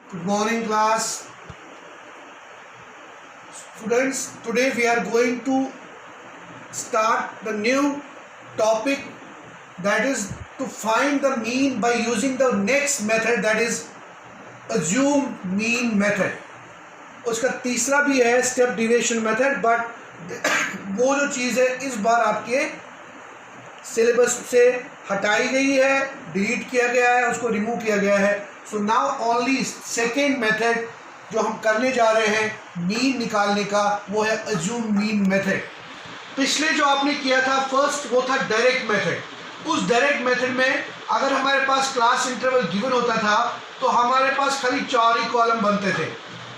Good morning, class. Students, today we are going to start the new topic, that is to find the mean by using the next method, that is assume mean method. उसका तीसरा भी है step deviation method, but वो जो चीज़ है इस बार आपके syllabus से हटाई गई है, डिलीट किया गया है, उसको रिमूव किया गया है. So now only second method जो हम करने जा रहे हैं मीन निकालने का, वो है अज्यूम मीन मेथड. पिछले जो आपने किया था फर्स्ट, वो था डायरेक्ट मेथड. उस डायरेक्ट मेथड में अगर हमारे पास क्लास इंटरवल गिवन होता था तो हमारे पास खाली 4 ही कॉलम बनते थे.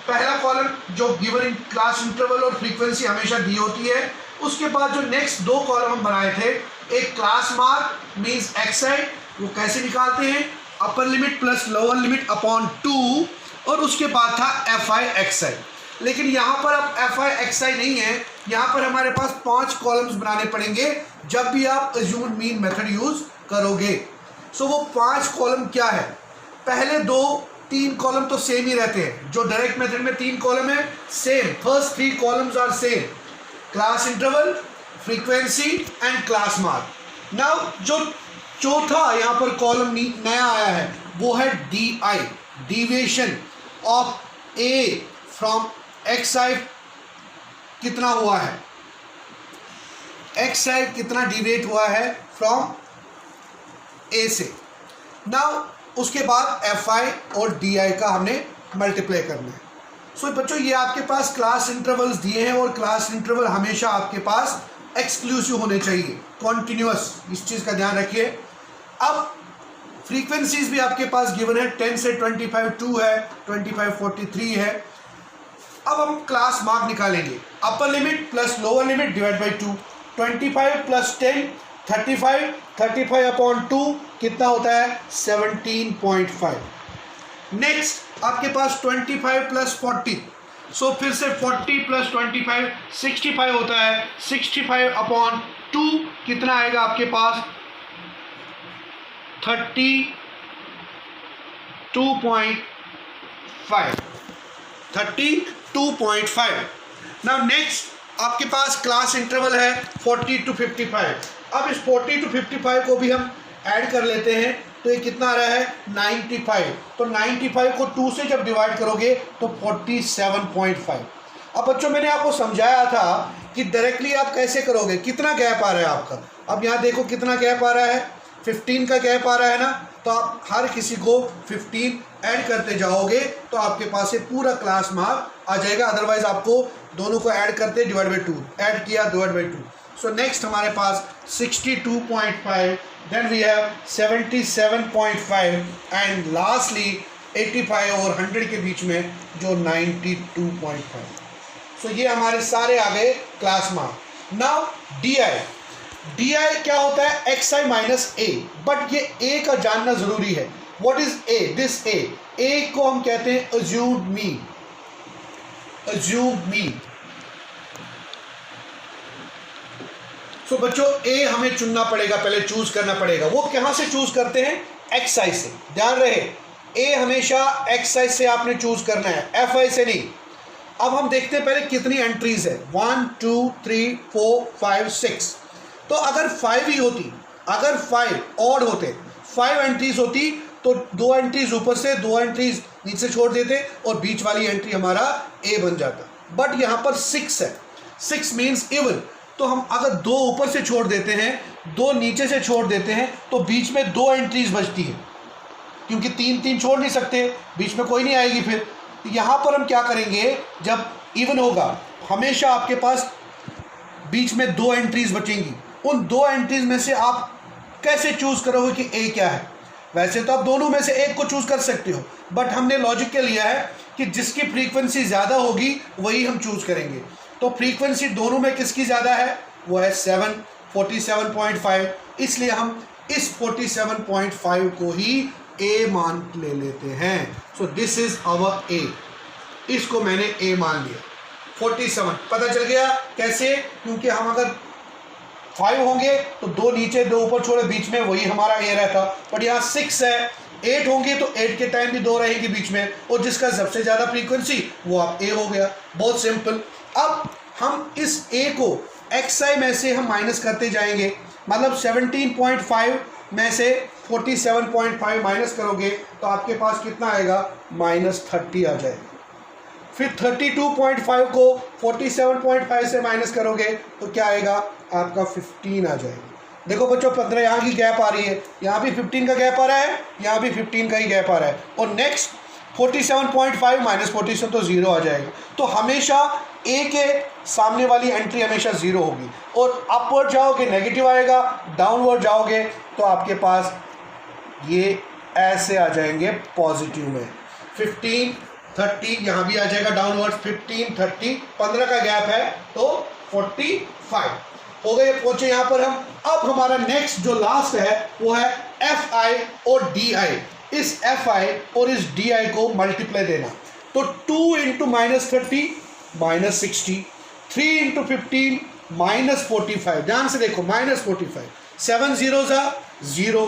पहला कॉलम जो गिवन इन क्लास इंटरवल और फ्रीक्वेंसी हमेशा दी होती है. उसके बाद जो नेक्स्ट 2 कॉलम हम बनाए थे, एक क्लास मार्क मीन्स एक्सआई, वो कैसे निकालते हैं, अपर limit plus lower limit upon 2, और उसके बाद था एफ आई एक्सआई. लेकिन यहाँ पर अब एफ आई एक्सआई नहीं है, यहाँ पर हमारे पास 5 कॉलम्स बनाने पड़ेंगे जब भी आप अज्यूम मीन मेथड यूज करोगे. सो वो 5 कॉलम क्या है? पहले 2-3 कॉलम तो सेम ही रहते हैं. जो डायरेक्ट मेथड में 3 कॉलम है same, first 3 columns are same, class interval, frequency and class mark. Now जो चौथा यहाँ पर कॉलम नया आया है वो है D I, deviation of A from X I. कितना हुआ है एक्स आई, कितना डिविएट हुआ है फ्रॉम ए से. नाउ उसके बाद एफ आई और डी आई का हमने मल्टीप्लाई करना है. सो बच्चों, ये आपके पास क्लास इंटरवल्स दिए हैं और क्लास इंटरवल हमेशा आपके पास एक्सक्लूसिव होने चाहिए, कॉन्टिन्यूअस, इस चीज़ का ध्यान रखिए. अब फ्रीक्वेंसीज भी आपके पास गिवन है, 10 से 25 2 है, 25 43 है. अब हम क्लास मार्क निकालेंगे, अपर limit plus lower limit divide by 2, 25 plus 10 35, 35 upon 2 कितना होता है 17.5. नेक्स्ट आपके पास 25 प्लस 40, सो फिर से 40 प्लस 25 65 होता है. 65 अपॉन 2 कितना आएगा आपके पास 32.5. नाउ नेक्स्ट आपके पास क्लास इंटरवल है 40 to 55. अब इस 40 to 55 को भी हम ऐड कर लेते हैं, तो ये कितना आ रहा है 95. तो 95 को 2 से जब डिवाइड करोगे तो 47.5. अब बच्चों, मैंने आपको समझाया था कि डायरेक्टली आप कैसे करोगे, कितना गैप आ रहा है आपका. अब यहाँ देखो कितना गैप आ रहा है, 15 का गैप आ रहा है ना. तो आप हर किसी को 15 ऐड करते जाओगे तो आपके पास ये पूरा क्लास मार्क आ जाएगा. अदरवाइज आपको दोनों को ऐड करते डिवाइड बाई 2, ऐड किया डिवाइड बाई 2. सो नेक्स्ट हमारे पास 62.5, then we have 77.5 and lastly 85 और 100 के बीच में जो 92.5. सो ये हमारे सारे आ गए class mark. Now D I, D I क्या होता है X I minus A, but ये ए का जानना जरूरी है. What is A? This A को हम कहते हैं assumed mean. Assumed mean. So बच्चों, ए हमें चुनना पड़ेगा, पहले चूज करना पड़ेगा. वो कहां से चूज करते हैं? एक्स आई से. ध्यान रहे, ए हमेशा एक्स आई से आपने चूज करना है, एफ आई से नहीं. अब हम देखते हैं पहले कितनी एंट्रीज है, 1 2 3 4 5 6. तो अगर 5 ही होती, अगर 5 ऑड होते, 5 एंट्रीज होती तो 2 एंट्रीज ऊपर से 2 एंट्रीज नीचे छोड़ देते और बीच वाली एंट्री हमारा ए बन जाता. बट यहाँ पर 6 है, 6 मीन्स इवन. तो हम अगर 2 ऊपर से छोड़ देते हैं, 2 नीचे से छोड़ देते हैं, तो बीच में 2 एंट्रीज बचती हैं, क्योंकि 3 छोड़ नहीं सकते, बीच में कोई नहीं आएगी. फिर यहाँ पर हम क्या करेंगे, जब इवन होगा हमेशा आपके पास बीच में 2 एंट्रीज बचेंगी. उन 2 एंट्रीज में से आप कैसे चूज करोगे कि ए क्या है? वैसे तो आप दोनों में से एक को चूज कर सकते हो, बट हमने लॉजिक के लिया है कि जिसकी फ्रीक्वेंसी ज़्यादा होगी वही हम चूज करेंगे. तो फ्रीक्वेंसी दोनों में किसकी ज़्यादा है? वो है 47.5. इसलिए हम इस 47.5 को ही ए मान ले लेते हैं. सो दिस इज आवर ए. इसको मैंने ए मान लिया. 47 पता चल गया कैसे? क्योंकि हम अगर 5 होंगे तो 2 नीचे 2 ऊपर छोड़े, बीच में वही हमारा ए रहता. बट यहाँ 6 है 8 होंगे तो 8 के टाइम भी 2 रहेंगे बीच में, और जिसका सबसे ज़्यादा फ्रीक्वेंसी वो आप ए हो गया। बहुत सिंपल। अब हम इस ए को xi में से हम माइनस करते जाएंगे, मतलब 17.5 में से 47.5 माइनस करोगे तो आपके पास कितना आएगा, -30 आ जाएगा। फिर 32.5 को 47.5 से माइनस करोगे तो क्या आएगा, आपका 15 आ जाएगा। देखो बच्चों 15 यहाँ की गैप आ रही है, यहाँ भी 15 का गैप आ रहा है, यहाँ भी 15 का ही गैप आ रहा है, और नेक्स्ट 47.5 माइनस 47 तो 0 आ जाएगा। तो हमेशा ए के सामने वाली एंट्री हमेशा 0 होगी, और अपवर्ड जाओगे नेगेटिव आएगा, डाउनवर्ड जाओगे तो आपके पास ये ऐसे आ जाएंगे पॉजिटिव में। 15 30 यहाँ भी आ जाएगा डाउनवर्ड, 15 30 15 का गैप है तो 45 हो गए। पहुंचे यहाँ पर हम। अब हमारा नेक्स्ट जो लास्ट है वो है एफ आई और डी आई। इस एफ आई और इस डी आई को मल्टीप्लाई देना, तो 2 इंटू -30 -60, 3 इंटू 15 -45। ध्यान से देखो -45, 7 0 0,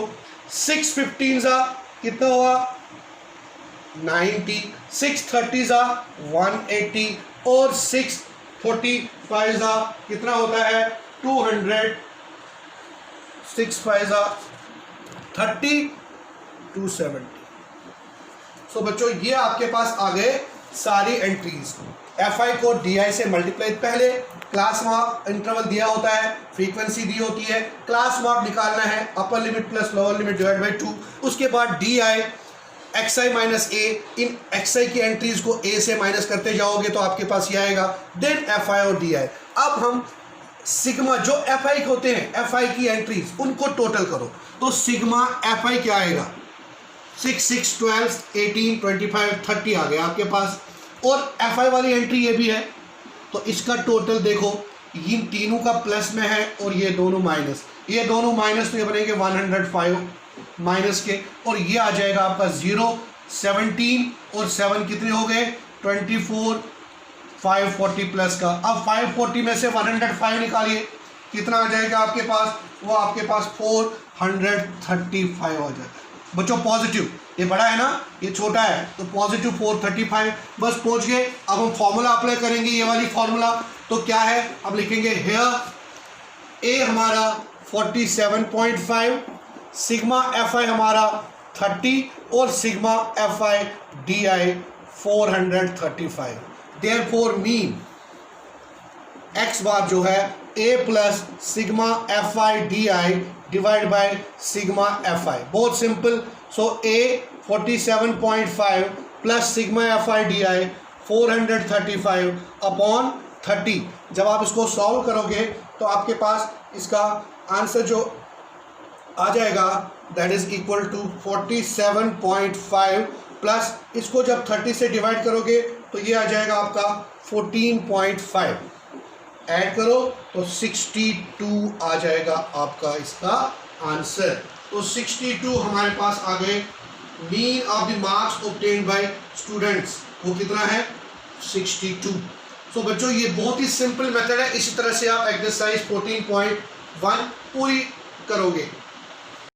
6 15 कितना हुआ 90, 6 30 180, और 6 45 कितना होता है 200, 6 5 30 270। सो बच्चों ये आपके पास आ गए सारी एंट्रीज। एफ आई को डी आई से मल्टीप्लाई, पहले क्लास मार्क इंटरवल दिया होता है, फ्रीक्वेंसी दी होती है, क्लास मार्क निकालना है, upper limit plus lower limit divide by 2। उसके बाद D I X I minus A, इन एक्स आई की एंट्रीज को ए से माइनस करते जाओगे तो आपके पास ये आएगा। देन एफ आई और डी आई। अब हम सिग्मा जो एफ आई होते हैं, एफ आई की एंट्रीज उनको टोटल करो, तो सिग्मा एफ आई क्या आएगा 6 6 12 18 25 30 आ गया आपके पास। और एफ आई वाली एंट्री ये भी है, तो इसका टोटल देखो, इन तीनों का प्लस में है और ये दोनों माइनस, ये दोनों माइनस, तो ये बनेंगे 105 माइनस के, और ये आ जाएगा आपका 0 17 और 7 कितने हो गए 24, 540 प्लस का। अब 540 में से 105 निकालिए, कितना आ जाएगा आपके पास, वो आपके पास 435 आ जाएगा। बच्चों पॉजिटिव, ये बड़ा है ना, ये छोटा है, तो पॉजिटिव 435 बस पहुंच गए। अब हम फॉर्मूला अप्लाई करेंगे, ये वाली फॉर्मूला, तो क्या है, अब लिखेंगे हेयर ए हमारा 47.5, सिग्मा एफ आई हमारा 30 और sigma F I D I 435। Therefore mean X bar जो है A plus sigma F I D I divide by sigma F I. बहुत simple. So A 47.5 plus sigma F I D I 435 upon 30। जब आप इसको solve करोगे तो आपके पास इसका आंसर जो आ जाएगा that is equal to 47.5 plus इसको जब 30 से डिवाइड करोगे तो ये आ जाएगा आपका 14.5, ऐड करो तो 62 आ जाएगा आपका इसका आंसर। तो 62 हमारे पास आ गए। Mean of the marks obtained by students वो कितना है 62। सो बच्चों ये बहुत ही सिंपल मेथड है। इसी तरह से आप एक्सरसाइज 14.1 पूरी करोगे।